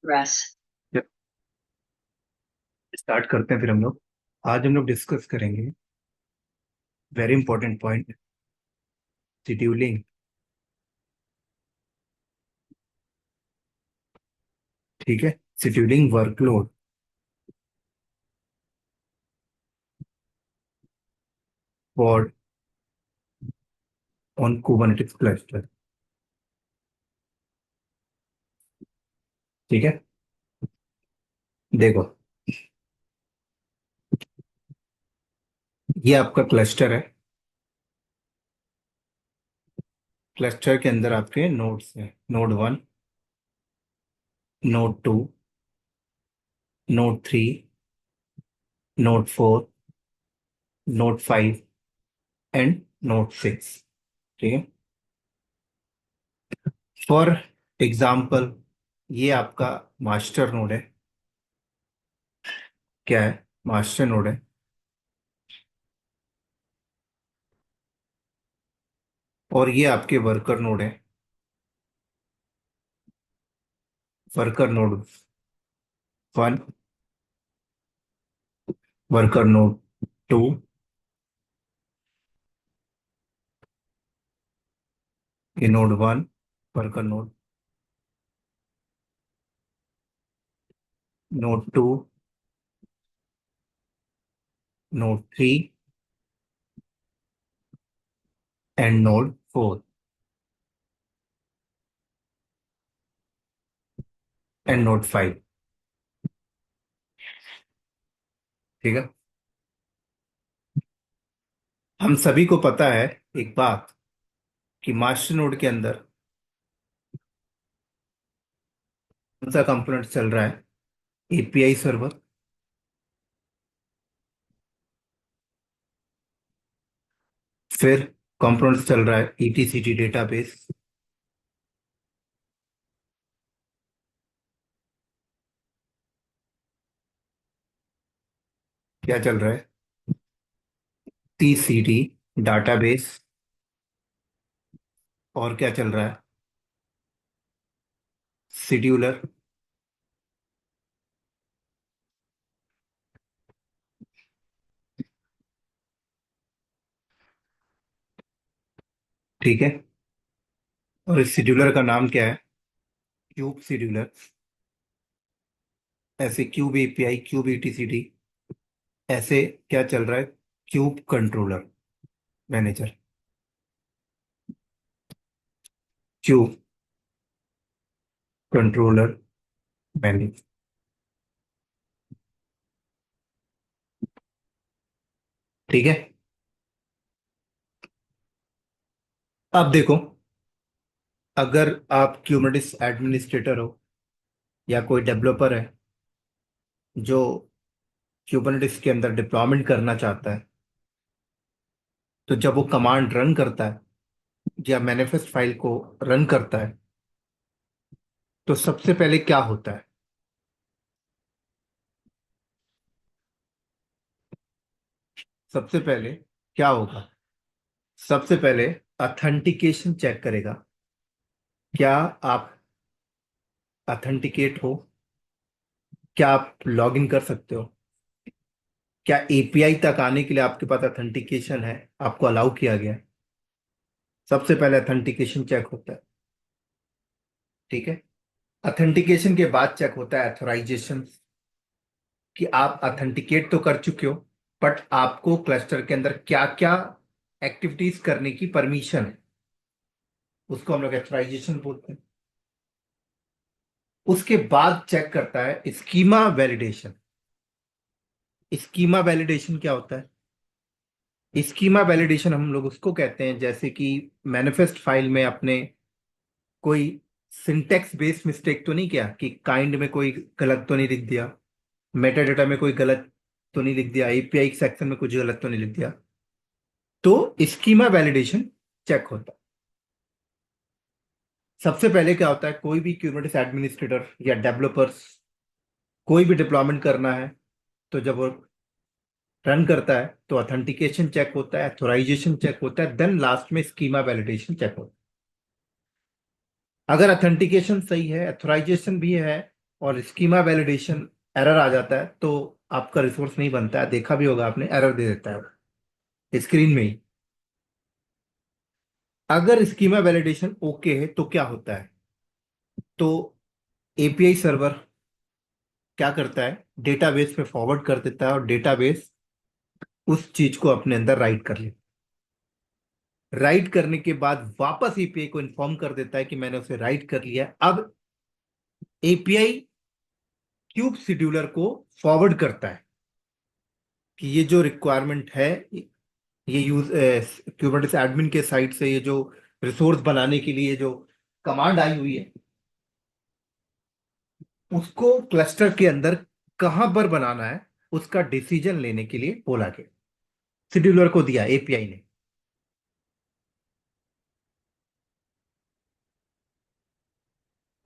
Progress. Start करते हैं फिर हम लोग। आज हम लोग डिस्कस करेंगे वेरी इंपॉर्टेंट पॉइंट, शेड्यूलिंग। ठीक है, scheduling workload for on Kubernetes cluster. ठीक है, देखो ये आपका क्लस्टर है। क्लस्टर के अंदर आपके नोड्स हैं, node 1, node 2, node 3, node 4, node 5 and node 6। ठीक है, फॉर एग्जाम्पल ये आपका मास्टर नोड है। क्या है? मास्टर नोड है। और ये आपके वर्कर नोड है। वर्कर नोड 1, वर्कर नोड 2, ये node 1, worker node, node 2, node 3 and node 4 and node 5। ठीक है, हम सभी को पता है एक बात कि मास्टर नोड के अंदर कौन सा कंपोनेंट चल रहा है? API server. फिर कंपोनेंट चल रहा है ईटीसीटी डेटाबेस। क्या चल रहा है? TCT database. और क्या चल रहा है? शेड्यूलर। ठीक है, और इस शेड्यूलर का नाम क्या है? Cube scheduler. ऐसे क्यूब एपीआई, क्यूब ईटीसीटी, ऐसे क्या चल रहा है? Cube controller manager, cube controller manager. ठीक है, अब देखो, अगर आप क्यूबरनेटिस एडमिनिस्ट्रेटर हो या कोई डेवलपर है जो क्यूबरनेटिस के अंदर डिप्लॉयमेंट करना चाहता है, तो जब वो कमांड रन करता है या मैनिफेस्ट फाइल को रन करता है, तो सबसे पहले क्या होता है? सबसे पहले क्या होगा? सबसे पहले ऑथेंटिकेशन चेक करेगा। क्या आप ऑथेंटिकेट हो? क्या आप लॉग इन कर सकते हो? क्या एपीआई तक आने के लिए आपके पास ऑथेंटिकेशन है, आपको अलाउ किया गया है? सबसे पहले ऑथेंटिकेशन चेक होता है। ठीक है, ऑथेंटिकेशन के बाद चेक होता है एथोराइजेशन, कि आप ऑथेंटिकेट तो कर चुके हो, बट आपको क्लस्टर के अंदर क्या क्या एक्टिविटीज करने की परमिशन है, उसको हम लोग एथोराइजेशन बोलते हैं। उसके बाद चेक करता है स्कीमा वैलिडेशन। स्कीमा वैलिडेशन क्या होता है? स्कीमा वैलिडेशन हम लोग उसको कहते हैं, जैसे कि मैनिफेस्ट फाइल में अपने कोई सिंटेक्स बेस्ड मिस्टेक तो नहीं किया, कि काइंड में कोई गलत तो नहीं लिख दिया, मेटा डेटा में कोई गलत तो नहीं लिख दिया, एपीआई सेक्शन में कुछ गलत तो नहीं लिख दिया, तो स्कीमा वैलिडेशन चेक होता है। सबसे पहले क्या होता है, कोई भी क्यूबरनेटिस एडमिनिस्ट्रेटर या डेवलपर्स कोई भी डिप्लॉयमेंट करना है, तो जब वो रन करता है तो ऑथेंटिकेशन चेक होता है, एथोराइजेशन चेक होता है, देन लास्ट में स्कीमा वैलिडेशन चेक होता है। अगर ऑथेंटिकेशन सही है, एथोराइजेशन भी है, और स्कीमा वैलिडेशन एरर आ जाता है, तो आपका रिसोर्स नहीं बनता है। देखा भी होगा आपने, एरर दे देता है स्क्रीन में ही। अगर स्कीमा वैलिडेशन ओके है तो क्या होता है, तो एपीआई सर्वर क्या करता है, डेटाबेस पे फॉरवर्ड कर देता है, और डेटाबेस उस चीज को अपने अंदर राइट कर लेता है। राइट करने के बाद वापस एपीआई को इन्फॉर्म कर देता है कि मैंने उसे राइट कर लिया है। अब एपीआई क्यूब शेड्यूलर को फॉरवर्ड करता है कि ये जो रिक्वायरमेंट है, ये यूज क्यूबरनेटिस एडमिन के साइड से ये जो रिसोर्स बनाने के लिए जो कमांड आई हुई है, उसको क्लस्टर के अंदर कहां पर बनाना है, उसका डिसीजन लेने के लिए बोला गया, शेड्यूलर को दिया एपीआई ने।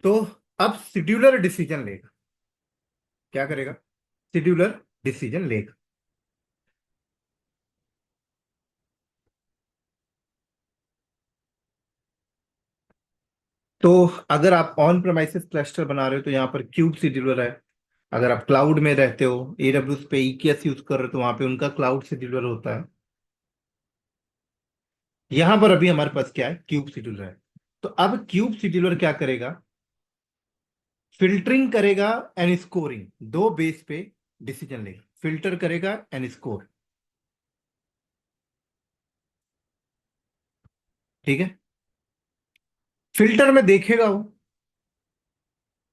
तो अब शेड्यूलर डिसीजन लेगा, क्या करेगा, शेड्यूलर डिसीजन लेगा। तो अगर आप ऑन प्रेमाइसिस क्लस्टर बना रहे हो तो यहाँ पर क्यूब शेड्यूलर है। अगर आप क्लाउड में रहते हो, एडब्ल्यूएस पे ईकेएस यूज कर रहे हो, तो वहां पे उनका क्लाउड शेड्यूलर होता है। यहां पर अभी हमारे पास क्या है, क्यूब शेड्यूलर है। तो अब क्यूब शेड्यूलर क्या करेगा, फिल्टरिंग करेगा एंड स्कोरिंग, दो बेस पे डिसीजन लेगा, फिल्टर करेगा एंड स्कोर। ठीक है। फिल्टर में देखेगा वो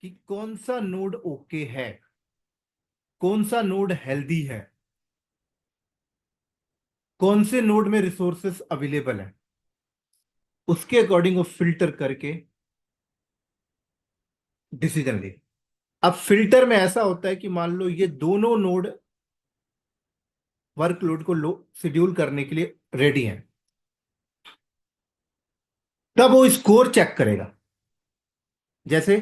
कि कौन सा नोड ओके है, कौन सा नोड हेल्दी है, कौन से नोड में रिसोर्सेस अवेलेबल है, उसके अकॉर्डिंग वो फिल्टर करके डिसीजन ले। अब फिल्टर में ऐसा होता है कि मान लो ये दोनों नोड वर्कलोड को लो शेड्यूल करने के लिए रेडी हैं, तब वो स्कोर चेक करेगा। जैसे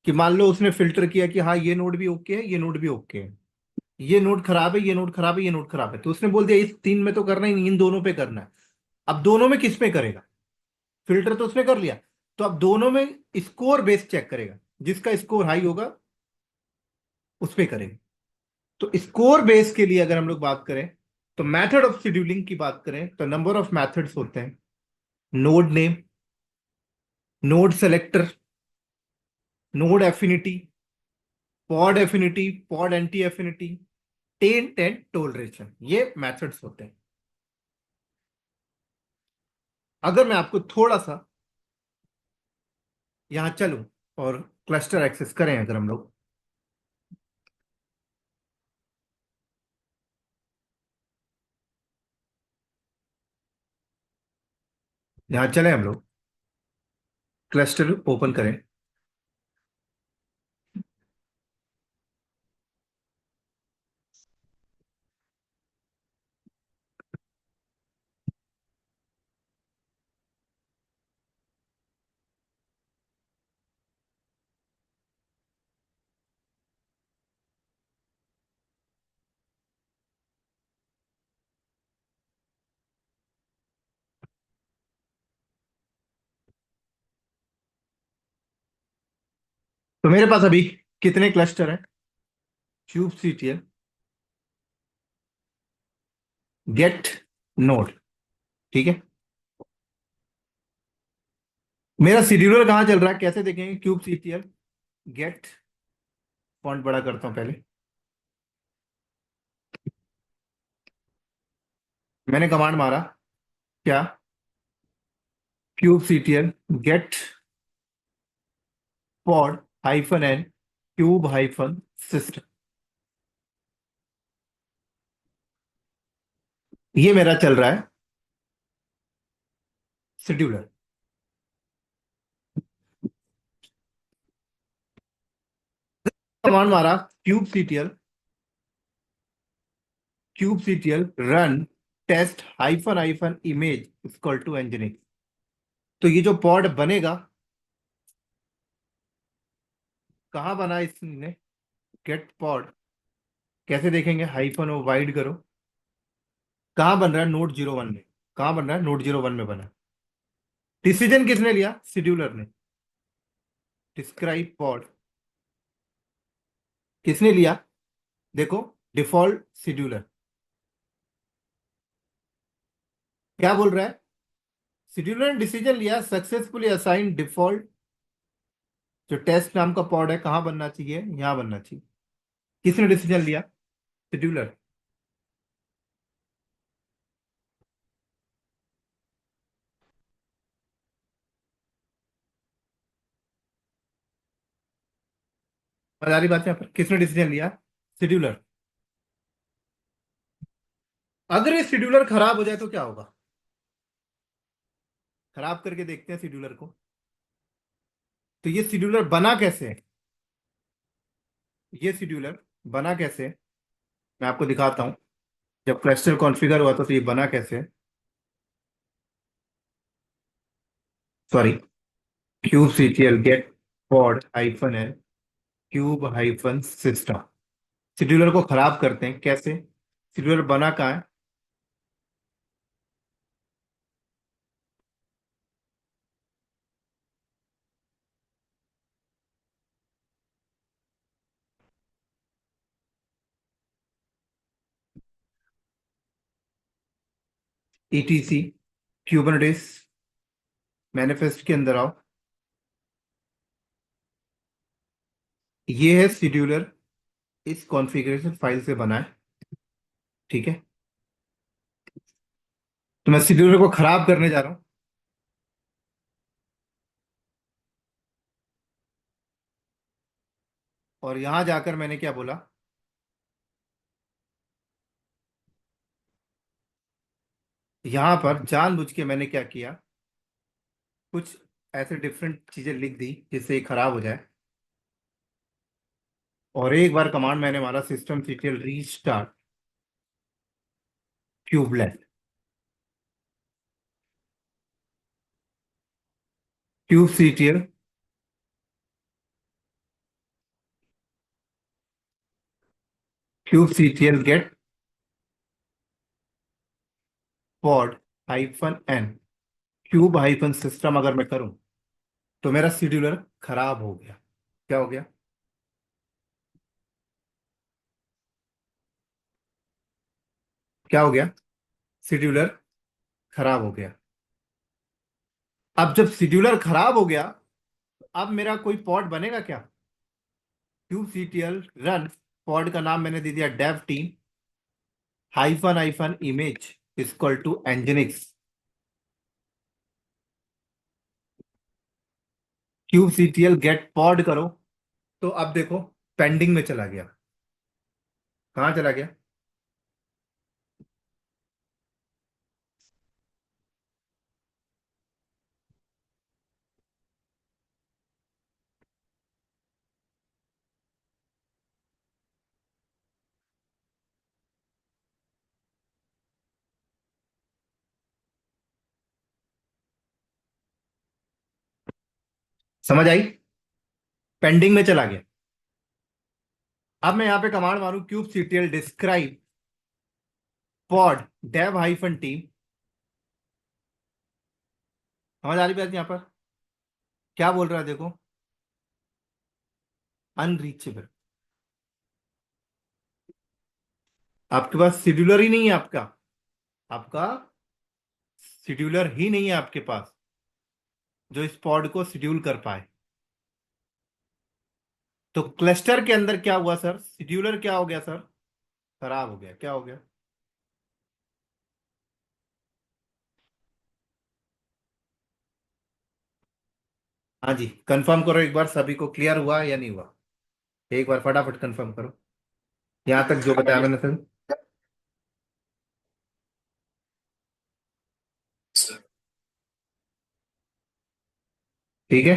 कि मान लो उसने फिल्टर किया कि हाँ ये नोड भी ओके है, ये नोड भी ओके है, ये नोड खराब है, ये नोड खराब है, ये नोड खराब है, तो उसने बोल दिया इस तीन में तो करना ही नहीं, इन दोनों पे करना है। अब दोनों में किस पे करेगा, फिल्टर तो उसने कर लिया, तो अब दोनों में स्कोर बेस चेक करेगा, जिसका स्कोर हाई होगा उस पे करेगा। तो स्कोर बेस के लिए अगर हम लोग बात करें, तो मेथड ऑफ शेड्यूलिंग की बात करें तो नंबर ऑफ मेथड्स होते हैं, node name, node selector, node affinity, pod affinity, pod anti affinity, taint and toleration, ये मेथड्स होते हैं। अगर मैं आपको थोड़ा सा यहां चलूं और क्लस्टर एक्सेस करें, अगर हम लोग यहां चले, हम लोग क्लस्टर ओपन करें, तो मेरे पास अभी कितने क्लस्टर हैं, क्यूब सीटीएल गेट नोड। ठीक है। मेरा शेड्यूलर कहाँ चल रहा है, कैसे देखेंगे, क्यूब सीटीएल गेट, फॉन्ट बड़ा करता हूं पहले, मैंने कमांड मारा, क्या, kube CTL get pod hyphen N kube hyphen system, ये मेरा चल रहा है शेड्यूलर। कमांड मारा, kube CTL, kube CTL run test hyphen hyphen image equal to engineering. तो ये जो पॉड बनेगा, कहाँ बना इसने, गेट पॉड, कैसे देखेंगे, हाइफन ओ वाइड करो, कहाँ बन रहा है, नोड 01 में, कहाँ बन रहा है, नोड 01 में बना। डिसीजन किसने लिया, शेड्यूलर ने, डिस्क्राइब पॉड, किसने लिया? देखो, डिफॉल्ट शेड्यूलर क्या बोल रहा है? शेड्यूलर ने डिसीजन लिया, सक्सेसफुली असाइन डिफॉल्ट, जो टेस्ट नाम का पॉड है कहाँ बनना चाहिए, यहाँ बनना चाहिए। किसने डिसीजन लिया? शेड्यूलर। सारी बात यहाँ पर किसने डिसीजन लिया? शेड्यूलर। अगर ये शेड्यूलर खराब हो जाए तो क्या होगा? खराब करके देखते हैं शेड्यूलर को। तो ये शेड्यूलर बना कैसे? ये शेड्यूलर बना कैसे, मैं आपको दिखाता हूं। जब क्लस्टर कॉन्फ़िगर हुआ था तो ये बना कैसे? Sorry, kube CTL get pod hyphen L kube hyphen system. Scheduler को खराब करते हैं कैसे? शेड्यूलर बना कहाँ है? ईटीसी क्यूबरनेटिस मैनिफेस्ट के अंदर आओ। ये है शेड्यूलर, इस कॉन्फ़िगरेशन फाइल से बना है। ठीक है, तो मैं शेड्यूलर को खराब करने जा रहा हूं। और यहां जाकर मैंने क्या बोला? यहां पर जानबूझ के मैंने क्या किया, कुछ ऐसे डिफरेंट चीजें लिख दी जिससे ये खराब हो जाए। और एक बार कमांड मैंने मारा, system CTL restart kubelet. Kube CTL kube CTL get pod hyphen N kube hyphen system अगर मैं करूं तो मेरा शेड्यूलर खराब हो गया। क्या हो गया? क्या हो गया? शेड्यूलर खराब हो गया। अब जब शेड्यूलर खराब हो गया, अब मेरा कोई पॉड बनेगा क्या? क्यूब सीटीएल रन, पॉड का नाम मैंने दे दिया dev team hyphen hyphen image equal to nginx. Kube CTL get pod करो, तो अब देखो पेंडिंग में चला गया। कहाँ चला गया? समझ आई? पेंडिंग में चला गया। अब मैं यहां पे कमांड मारूं, kube CTL describe pod dev hyphen team. समझ आ रही बात यहां पर? क्या बोल रहा है देखो? अनरीचेबल। आपके पास शेड्यूलर ही नहीं है आपका। आपका शेड्यूलर ही नहीं है आपके पास जो इस पॉड को शेड्यूल कर पाए। तो क्लस्टर के अंदर क्या हुआ सर? शेड्यूलर क्या हो गया सर? खराब हो गया। क्या हो गया? हाँ जी, कंफर्म करो एक बार, सभी को क्लियर हुआ या नहीं हुआ? एक बार फटाफट कंफर्म करो, यहां तक जो बताया मैंने सर। ठीक है,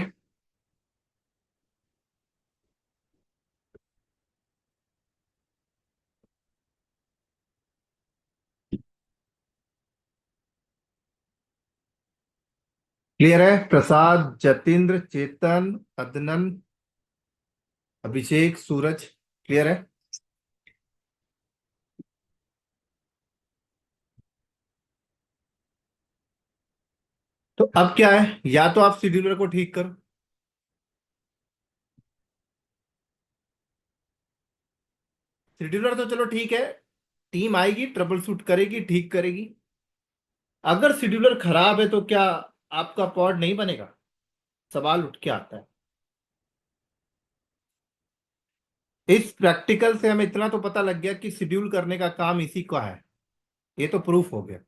क्लियर है? प्रसाद, जतिंद्र, चेतन, अदनन, अभिषेक, सूरज, क्लियर है? तो अब क्या है, या तो आप शेड्यूलर को ठीक करो। शेड्यूलर तो चलो ठीक है, टीम आएगी, ट्रबल शूट करेगी, ठीक करेगी। अगर शेड्यूलर खराब है तो क्या आपका पॉड नहीं बनेगा? सवाल उठ के आता है। इस प्रैक्टिकल से हमें इतना तो पता लग गया कि शेड्यूल करने का काम इसी का है। ये तो प्रूफ हो गया।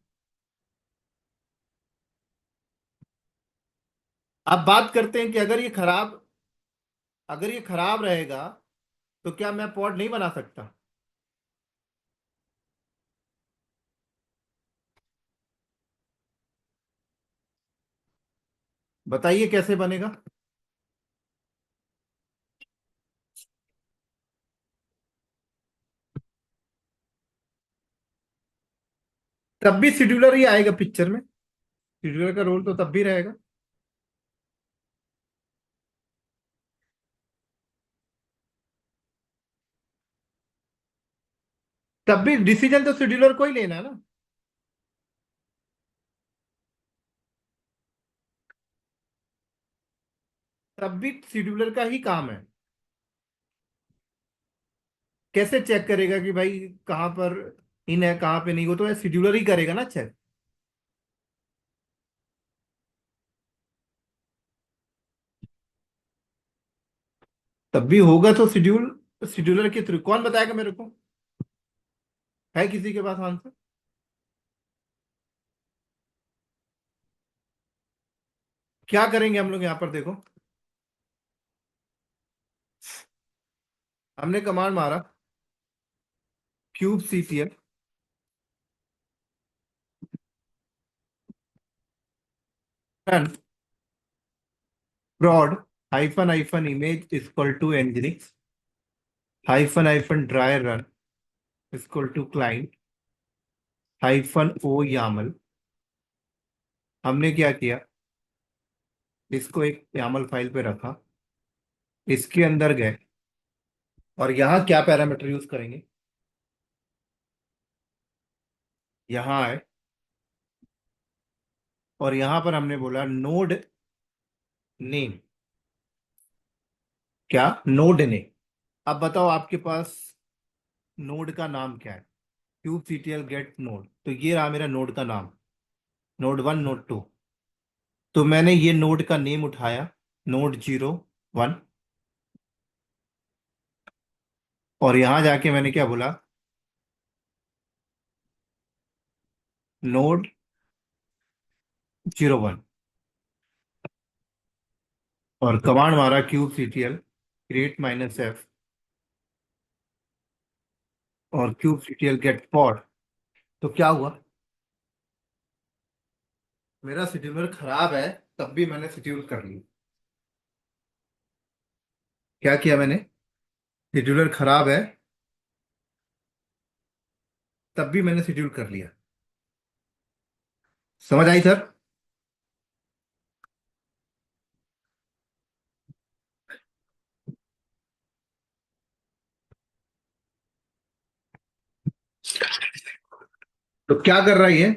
अब बात करते हैं कि अगर ये खराब रहेगा तो क्या मैं पॉड नहीं बना सकता? बताइए कैसे बनेगा। तब भी शेड्यूलर ही आएगा पिक्चर में। शेड्यूलर का रोल तो तब भी रहेगा। तब भी डिसीजन तो शेड्यूलर को ही लेना है ना। तब भी शेड्यूलर का ही काम है। कैसे चेक करेगा कि भाई कहाँ पर इन है कहाँ पे नहीं? वो तो शेड्यूलर ही करेगा ना चेक। तब भी होगा तो शेड्यूलर के थ्रू। कौन बताएगा मेरे को? है किसी के पास आंसर? क्या करेंगे हम लोग यहाँ पर देखो। हमने कमांड मारा kube CTL run prod hyphen hyphen image equal to nginx hyphen hyphen dry run equal to client hyphen O YAML. हमने क्या किया, इसको एक यामल फाइल पे रखा, इसके अंदर गए और यहाँ क्या पैरामीटर यूज करेंगे? यहाँ आए और यहाँ पर हमने बोला नोड नेम। क्या? Node name. अब बताओ आपके पास नोड का नाम क्या है? क्यूब सीटीएल गेट नोड, तो ये रहा मेरा नोड का नाम। Node 1, node 2। तो मैंने ये नोड का नेम उठाया, नोड 0 1। और यहां जाके मैंने क्या बोला, नोड 0 1। और कमांड मारा kube CTL create minus F और क्यूब सीटीएल गेट पॉड। तो क्या हुआ, मेरा शेड्यूलर खराब है, तब भी मैंने शेड्यूल कर लिया। क्या किया मैंने? शेड्यूलर खराब है, तब भी मैंने शेड्यूल कर लिया। समझ आई सर? तो क्या कर रहा है ये?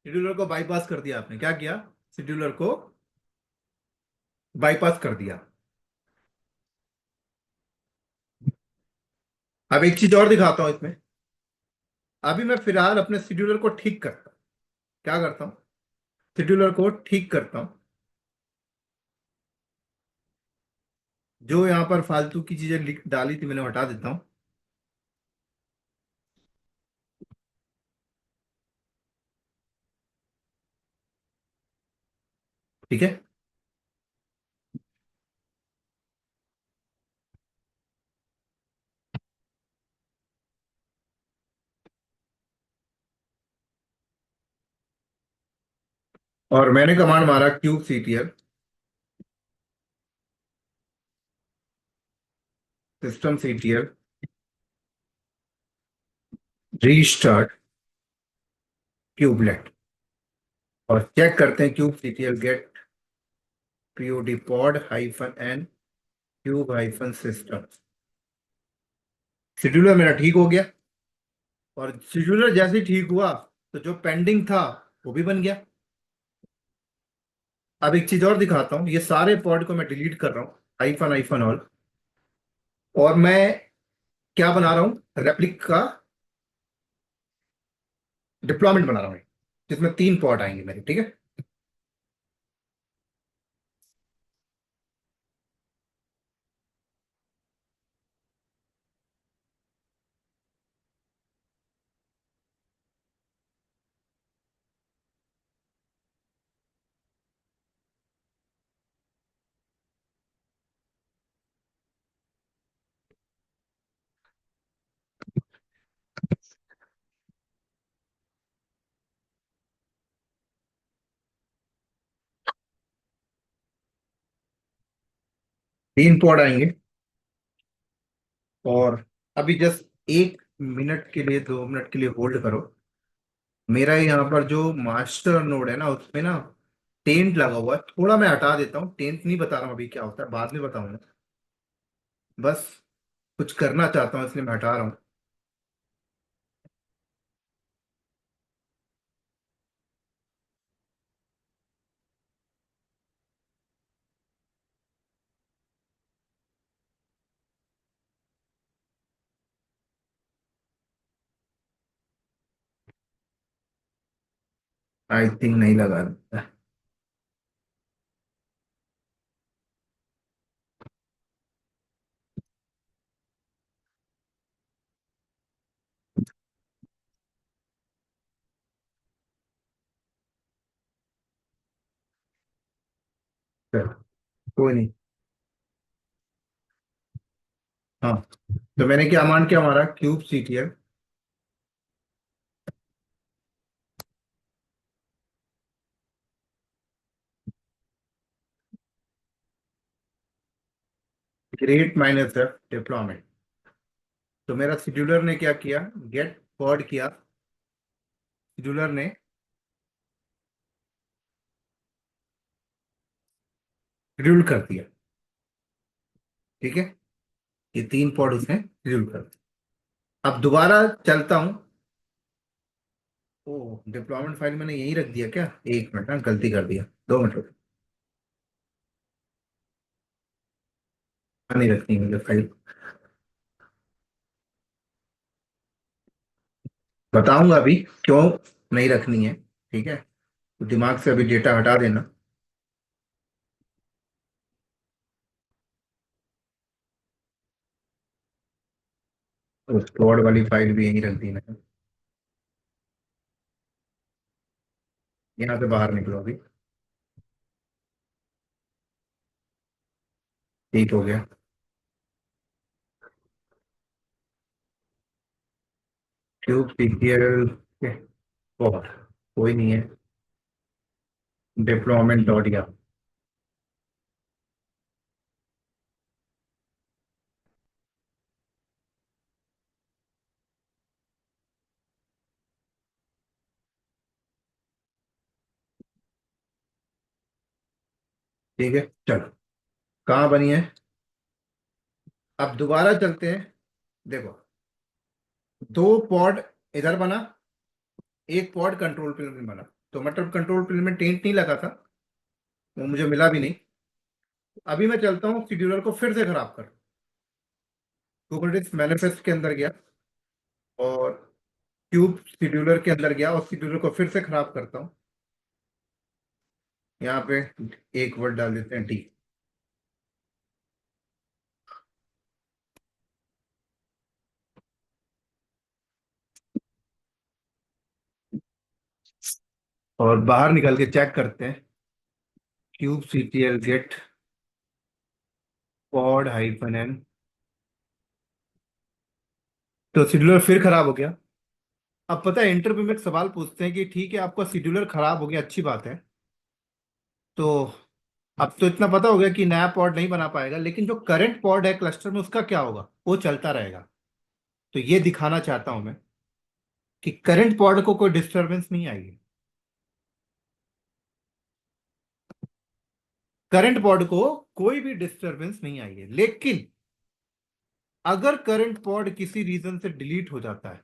शेड्यूलर को बाईपास कर दिया आपने। क्या किया? शेड्यूलर को बाईपास कर दिया। अब एक चीज और दिखाता हूं इसमें। अभी मैं फिलहाल अपने शेड्यूलर को ठीक करता हूं। क्या करता हूं? शेड्यूलर को ठीक करता हूं। जो यहाँ पर फालतू की चीजें लिख डाली थी मैंने हटा देता हूँ। ठीक है। और मैंने कमांड मारा kube CTL system CTL restart kubelet. और चेक करते हैं kube CTL get POD pod hyphen N kube hyphen system. Scheduler मेरा ठीक हो गया। और शेड्यूलर जैसे ही ठीक हुआ तो जो पेंडिंग था वो भी बन गया। अब एक चीज और दिखाता हूँ, ये सारे पॉड को मैं डिलीट कर रहा हूँ, हाइफन हाइफन ऑल। और मैं क्या बना रहा हूँ, रेप्लिक का डिप्लॉयमेंट बना रहा हूँ, जिसमें 3 पॉड आएंगे मेरे, ठीक है। 3 पॉड आएंगे। और अभी जस्ट 1 मिनट के लिए, 2 मिनट के लिए होल्ड करो। मेरा यहाँ पर जो मास्टर नोड है ना, उसमें ना टेंट लगा हुआ है, थोड़ा मैं हटा देता हूँ। टेंट नहीं बता रहा हूँ अभी क्या होता है, बाद में बताऊंगा। बस कुछ करना चाहता हूँ इसलिए मैं हटा रहा हूँ। आई थिंक नहीं लगा। चलो, कोई नहीं। हाँ, तो मैंने क्या मान क्या मारा, kube CTL great minus F deployment. तो मेरा शेड्यूलर ने क्या किया, गेट पॉड किया। शेड्यूलर ने शेड्यूल कर दिया, ठीक है। ये 3 पॉड उसने शेड्यूल कर दिया। अब दोबारा चलता हूँ। ओ, डिप्लॉयमेंट फाइल मैंने यहीं रख दिया क्या, 1 मिनट, हाँ गलती कर दिया, 2 मिनट रुको। नहीं रखनी है मुझे फाइल, बताऊंगा अभी क्यों नहीं रखनी है, ठीक है। तो दिमाग से अभी डेटा हटा देना। उस प्लॉट वाली फाइल भी यहीं रख दी मैंने। यहाँ से बाहर निकलो अभी। ठीक हो गया। क्यूब सीक्वल बहुत, कोई नहीं है। डिप्लॉयमेंट डॉट या, ठीक है। चलो, कहाँ बनी है। अब दोबारा चलते हैं। देखो, 2 पॉड इधर बना, 1 पॉड कंट्रोल प्लेन में बना। तो मतलब कंट्रोल प्लेन में टेंट नहीं लगा था, वो मुझे मिला भी नहीं। अभी मैं चलता हूँ शेड्यूलर को फिर से खराब कर। कुबरनेटिस मैनिफेस्ट के अंदर गया, और क्यूब शेड्यूलर के अंदर गया, और शेड्यूलर को फिर से खराब करता हूँ। यहाँ पे एक वर्ड डाल देते हैं, डी। और बाहर निकल के चेक करते हैं, kube CTL get pod hyphen N. तो शेड्यूलर फिर खराब हो गया। अब पता है इंटरव्यू में एक सवाल पूछते हैं कि ठीक है आपका शेड्यूलर खराब हो गया, अच्छी बात है। तो अब तो इतना पता हो गया कि नया पॉड नहीं बना पाएगा, लेकिन जो करंट पॉड है क्लस्टर में उसका क्या होगा, वो चलता रहेगा। तो ये दिखाना चाहता हूं मैं कि करंट पॉड को कोई डिस्टरबेंस नहीं आएगी। करंट पॉड को कोई भी डिस्टरबेंस नहीं आएगी, लेकिन अगर करंट पॉड किसी रीजन से डिलीट हो जाता है,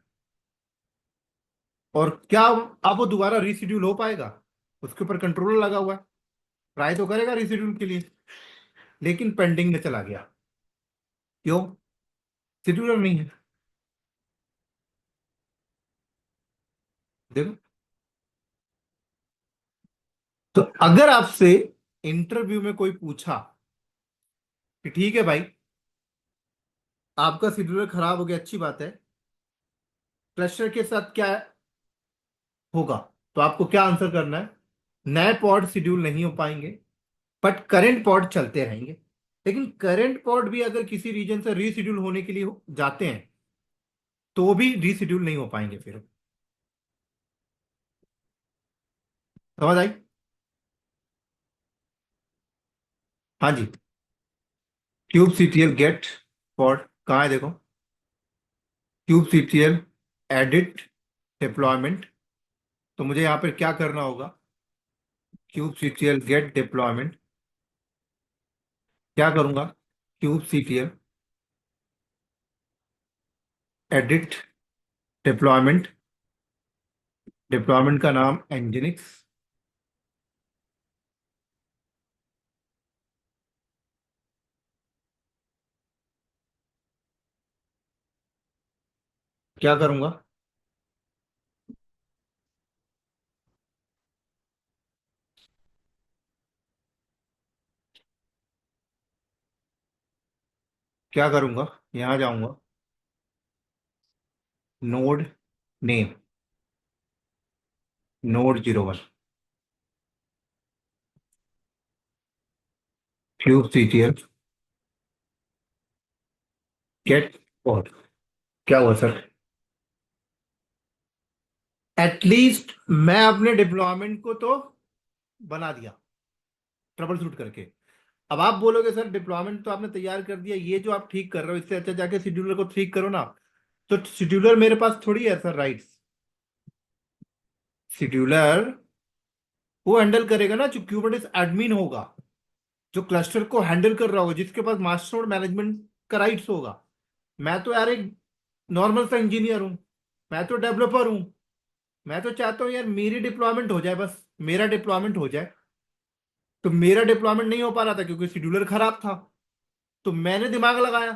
और क्या अब वो दोबारा रीशेड्यूल हो पाएगा, उसके ऊपर कंट्रोलर लगा हुआ है, ट्राई तो करेगा रीशेड्यूल के लिए, लेकिन पेंडिंग में चला गया। क्यों, शेड्यूलर नहीं है। देखो, तो अगर आपसे इंटरव्यू में कोई पूछा कि ठीक है भाई, आपका शेड्यूलर खराब हो गया, अच्छी बात है, क्लस्टर के साथ क्या होगा, तो आपको क्या आंसर करना है? नए पॉड शेड्यूल नहीं हो पाएंगे, बट करंट पॉड चलते रहेंगे। लेकिन करंट पॉड भी अगर किसी रीजन से रीशेड्यूल होने के लिए जाते हैं तो भी रीशेड्यूल नहीं हो पाएंगे फिर। समझ आई? हाँ जी। क्यूब सीटीएल गेट पॉड कहाँ है देखो, क्यूब सीटीएल एडिट डिप्लॉयमेंट। तो मुझे यहाँ पर क्या करना होगा? क्यूब सीटीएल गेट डिप्लॉयमेंट, क्या करूंगा? Kube CTL edit deployment, deployment का नाम एनजिनिक्स। क्या करूंगा? क्या करूंगा? यहां जाऊंगा, node name, node 01, kube CTL get pod. क्या हुआ सर? एटलीस्ट मैं अपने डिप्लॉयमेंट को तो बना दिया, ट्रबल शूट करके। अब आप बोलोगे सर डिप्लॉयमेंट तो आपने तैयार कर दिया, ये जो आप ठीक कर रहे हो इससे अच्छा जाके शेड्यूलर को ठीक करो ना। तो शेड्यूलर मेरे पास थोड़ी है सर राइट्स। शेड्यूलर वो हैंडल करेगा ना जो क्यूबरनेटिस एडमिन होगा, जो क्लस्टर को हैंडल कर रहा होगा, जिसके पास मास्टर नोड मैनेजमेंट का राइट्स होगा। मैं तो यार एक नॉर्मल सा इंजीनियर हूं, मैं तो डेवलपर हूं। मैं तो चाहता हूँ यार मेरी डिप्लॉयमेंट हो जाए, बस मेरा डिप्लॉयमेंट हो जाए। तो मेरा डिप्लॉयमेंट नहीं हो पा रहा था क्योंकि शेड्यूलर खराब था। तो मैंने दिमाग लगाया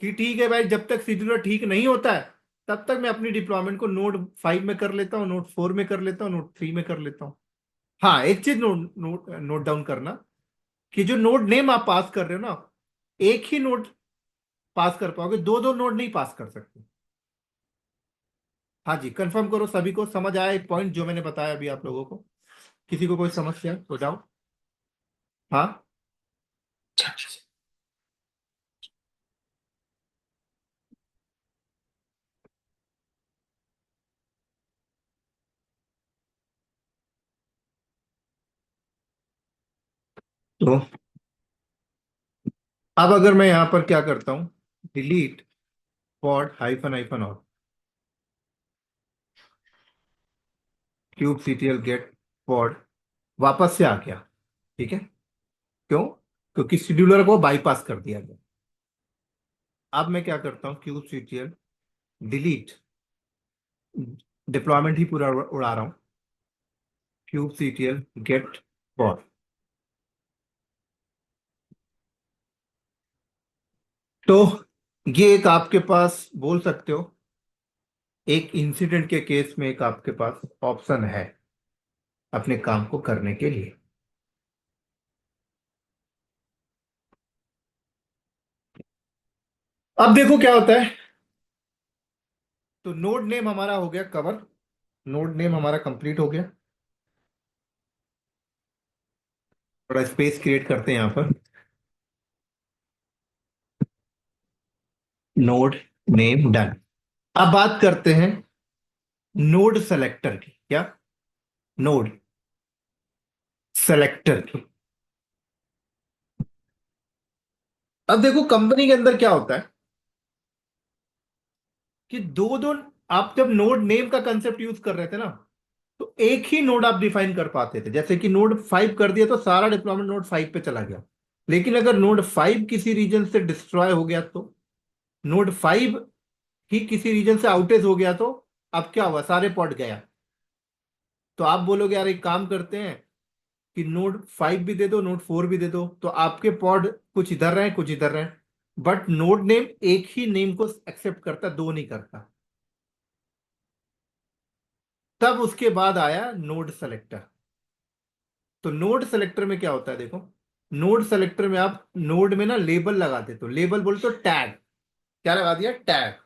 कि ठीक है भाई, जब तक शेड्यूलर ठीक नहीं होता है तब तक मैं अपनी डिप्लॉयमेंट को नोड 5 में कर लेता हूँ, नोड 4 में कर लेता हूँ, नोड 3 में कर लेता हूँ। हाँ, एक चीज नोट नोट नोट डाउन करना, कि जो नोड नेम आप पास कर रहे हो ना, एक ही नोड पास कर पाओगे, दो दो नोड नहीं पास कर सकते। हाँ जी, कंफर्म करो सभी को समझ आया एक पॉइंट जो मैंने बताया अभी आप लोगों को? किसी को कोई समस्या बताओ। हाँ। तो अब अगर मैं यहां पर क्या करता हूं, डिलीट पॉड हाइफन हाइफन और क्यूब सीटीएल गेट पॉड, वापस से आ गया। ठीक है, क्यों? क्योंकि शेड्यूलर को बाईपास कर दिया गया। अब मैं क्या करता हूँ, क्यूब सीटीएल डिलीट, डिप्लॉयमेंट ही पूरा उड़ा रहा हूँ, क्यूब सीटीएल गेट पॉड। तो ये एक आपके पास बोल सकते हो, एक इंसिडेंट के केस में एक आपके पास ऑप्शन है अपने काम को करने के लिए। अब देखो क्या होता है। तो नोड नेम हमारा हो गया कवर, नोड नेम हमारा कंप्लीट हो गया। थोड़ा स्पेस क्रिएट करते हैं यहां पर, नोड नेम डन। अब बात करते हैं नोड सेलेक्टर की। क्या? नोड सेलेक्टर की। अब देखो कंपनी के अंदर क्या होता है कि दो दो, आप जब नोड नेम का कंसेप्ट यूज कर रहे थे ना, तो एक ही नोड आप डिफाइन कर पाते थे। जैसे कि नोड 5 कर दिया तो सारा डिप्लॉयमेंट नोड 5 पे चला गया। लेकिन अगर नोड 5 किसी रीजन से डिस्ट्रॉय हो गया, तो नोड 5 ही किसी रीजन से आउटेज हो गया, तो अब क्या हुआ, सारे पॉट गया। तो आप बोलोगे यार एक काम करते हैं कि नोड 5 भी दे दो, नोड 4 भी दे दो, तो आपके पॉड कुछ इधर रहे कुछ इधर रहे। बट नोड नेम एक ही नेम को एक्सेप्ट करता, दो नहीं करता। तब उसके बाद आया नोड सेलेक्टर। तो नोड सेलेक्टर में क्या होता है देखो, नोड सेलेक्टर में आप नोड में ना लेबल लगाते, तो लेबल बोल तो टैग, क्या लगा दिया, टैग।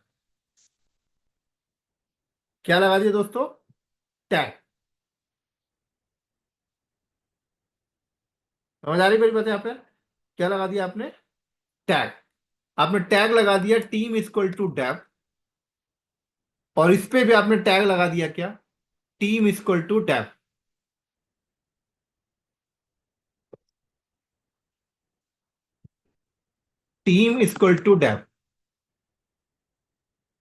क्या लगा दिया दोस्तों, टैग। समझ आ रही मेरी बात यहाँ पे, क्या लगा दिया आपने, टैग। आपने टैग लगा दिया टीम इक्वल टू डेव, और इस पे भी आपने टैग लगा दिया क्या, team equal to dev. Team equal to dev.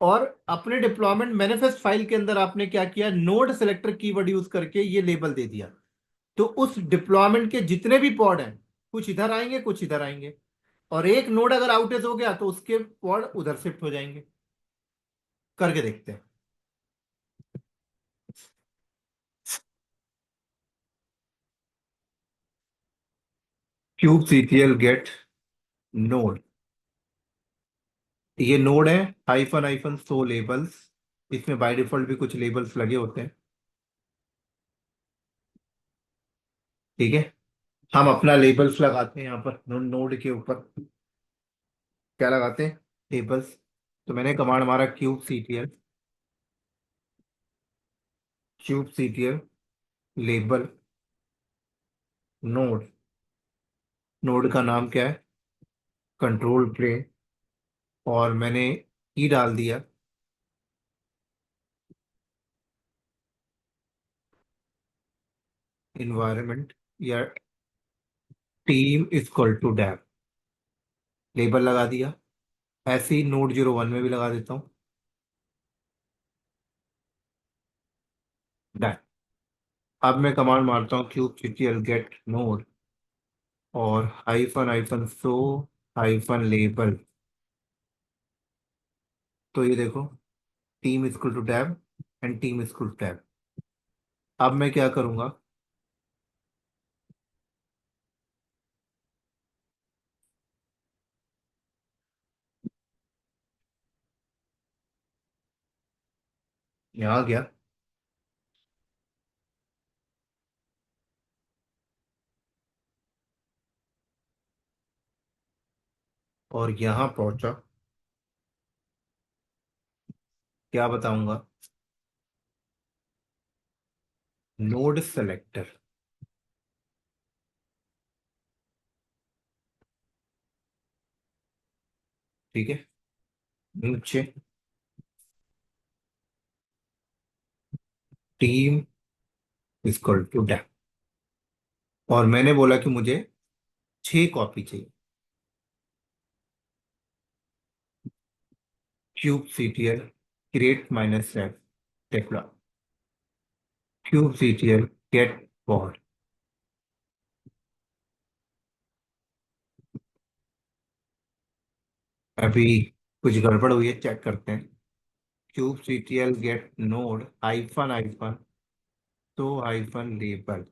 और अपने डिप्लॉयमेंट मैनिफेस्ट फाइल के अंदर आपने क्या किया, नोड सेलेक्टर कीवर्ड यूज करके ये लेबल दे दिया। तो उस डिप्लॉयमेंट के जितने भी पॉड हैं, कुछ इधर आएंगे कुछ इधर आएंगे, और एक नोड अगर आउटेज हो गया तो उसके पॉड उधर शिफ्ट हो जाएंगे। करके देखते हैं। क्यूब सीटीएल गेट नोड, ये नोड है, हाइफन हाइफन सो लेबल्स, इसमें बाय डिफॉल्ट भी कुछ लेबल्स लगे होते हैं। ठीक है, हम अपना लेबल्स लगाते हैं यहाँ पर नोड के ऊपर। क्या लगाते हैं, लेबल्स। तो मैंने कमांड मारा kube CTL, kube CTL label node. Node का नाम क्या है, कंट्रोल प्लेन। और मैंने की डाल दिया इन्वायरमेंट या team equal to dap, label लगा दिया। ऐसे ही नोड 01 में भी लगा देता हूँ, डैप। अब मैं कमांड मारता हूँ क्यूब सीटीएल गेट नोड और hyphen hyphen show hyphen label. तो ये देखो, team equal to tab and team equal to tab. अब मैं क्या करूंगा, यहाँ आ गया और यहाँ पहुंचा, क्या बताऊंगा, नोड सेलेक्टर। ठीक है, नीचे टीम इक्वल टू टैब, और मैंने बोला कि मुझे 6 कॉपी चाहिए। Kube CTL create minus save टेक्ला, क्यूब सीटीएल गेट पॉड। अभी कुछ गड़बड़ हुई है, चेक करते हैं। Kube CTL get node hyphen hyphen तो hyphen label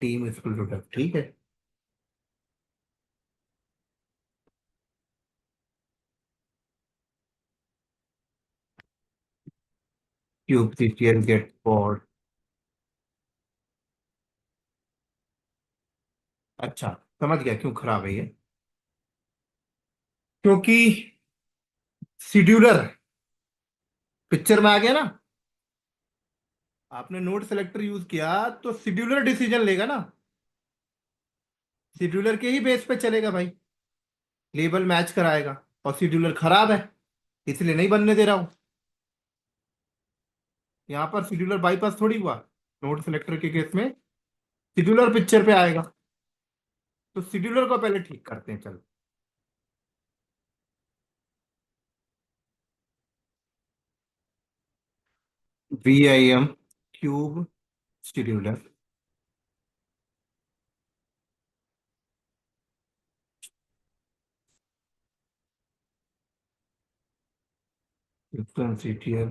team equal to tab. ठीक है, क्यूब सीटीएल गेट पॉड। अच्छा, समझ गया क्यों खराब है ये, क्योंकि शेड्यूलर पिक्चर में आ गया ना। आपने नोड सेलेक्टर यूज किया तो शेड्यूलर डिसीजन लेगा ना, शेड्यूलर के ही बेस पे चलेगा भाई, लेबल मैच कराएगा। और शेड्यूलर खराब है, इसलिए नहीं बनने दे रहा हूं। यहाँ पर शेड्यूलर बाईपास थोड़ी हुआ, नोड सेलेक्टर के केस में शेड्यूलर पिक्चर पे आएगा। तो शेड्यूलर को पहले ठीक करते हैं, चलो। VIM kube scheduler, CTL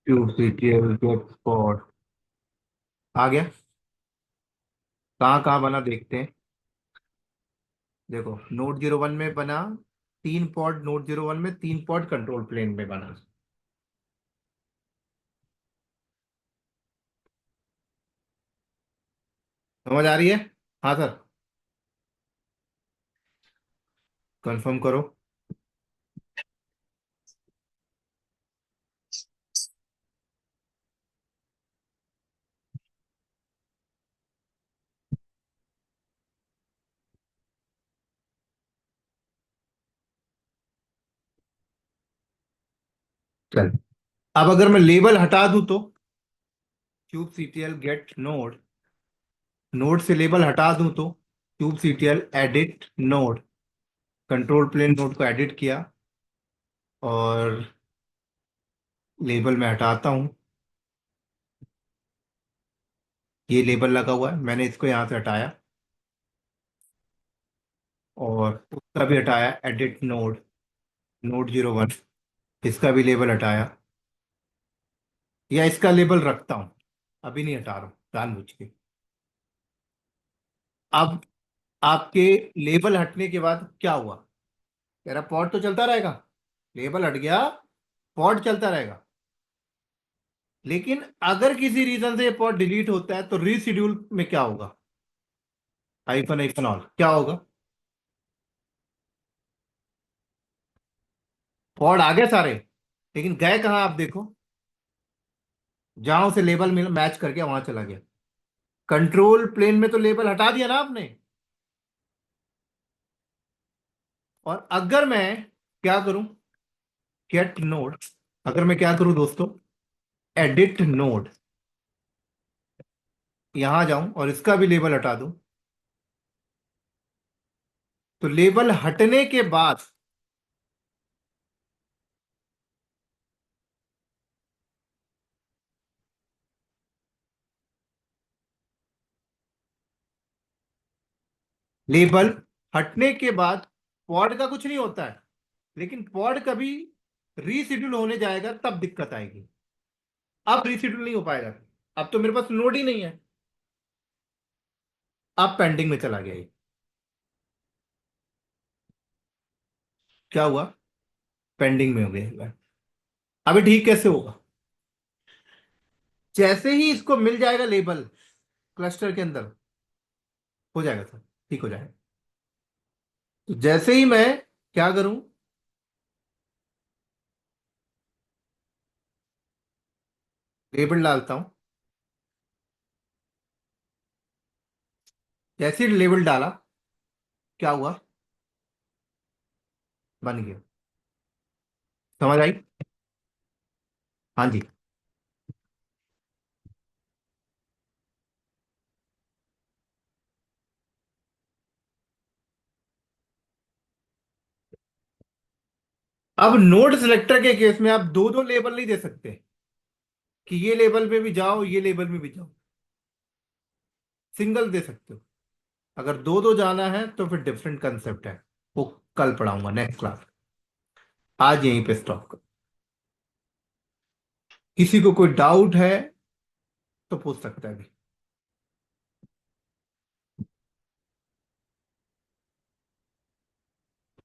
kube CTL get pod. आ गया, कहाँ कहाँ बना देखते हैं। देखो नोड 01 में बना, 3 पॉड नोड 01 में, 3 पॉड कंट्रोल प्लेन में बना। समझ आ रही है? हाँ सर। कंफर्म करो। चल, अब अगर मैं लेबल हटा दूं तो kube CTL get node, node से लेबल हटा दूं तो kube CTL edit node, control plane node को एडिट किया और लेबल में हटाता हूं। ये लेबल लगा हुआ है, मैंने इसको यहां से हटाया और उसका भी हटाया, एडिट नोड, नोड 01, इसका भी लेबल हटाया, या इसका लेबल रखता हूं, अभी नहीं हटा रहा हूं जानबूझ के। अब आपके लेबल हटने के बाद क्या हुआ? तेरा पॉड तो चलता रहेगा, लेबल हट गया, पॉड चलता रहेगा। लेकिन अगर किसी रीजन से ये पॉड डिलीट होता है तो रीशेड्यूल में क्या होगा? हाइफन हाइफन ऑल क्या होगा? पॉड आ गए सारे, लेकिन गए कहाँ आप देखो, जहां उसे लेबल मिल मैच करके वहां चला गया। कंट्रोल प्लेन में तो लेबल हटा दिया ना आपने। और अगर मैं क्या करूं, गेट नोड, अगर मैं क्या करूं दोस्तों, एडिट नोड, यहां जाऊं और इसका भी लेबल हटा दूं, तो लेबल हटने के बाद लेबल हटने के बाद पॉड का कुछ नहीं होता है, लेकिन पॉड कभी रीशेड्यूल होने जाएगा तब दिक्कत आएगी। अब रीशेड्यूल नहीं हो पाएगा, अब तो मेरे पास नोड ही नहीं है। अब पेंडिंग में चला गया ये। क्या हुआ? पेंडिंग में हो गया। अभी ठीक कैसे होगा? जैसे ही इसको मिल जाएगा लेबल क्लस्टर के अंदर, हो जाएगा सर, ठीक हो जाएगा। तो जैसे ही मैं क्या करूं, लेबल डालता हूं, जैसे ही लेबल डाला क्या हुआ? बन गया। समझ आई? हाँ जी। अब नोड सिलेक्टर के केस में आप दो दो लेबल नहीं दे सकते कि ये लेबल में भी जाओ ये लेबल में भी जाओ, सिंगल दे सकते हो। अगर दो दो जाना है तो फिर डिफरेंट कंसेप्ट है, वो कल पढ़ाऊंगा नेक्स्ट क्लास। आज यहीं पे स्टॉप कर। किसी को कोई डाउट है तो पूछ सकता है अभी।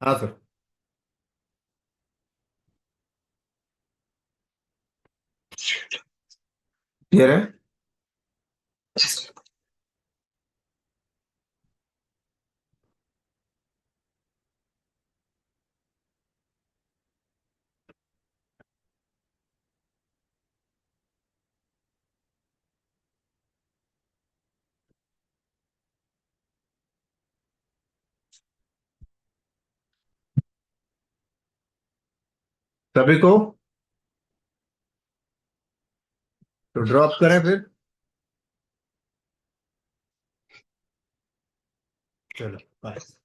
हाँ सर। क्लियर है? सभी को तो ड्रॉप करें फिर। चलो बाय।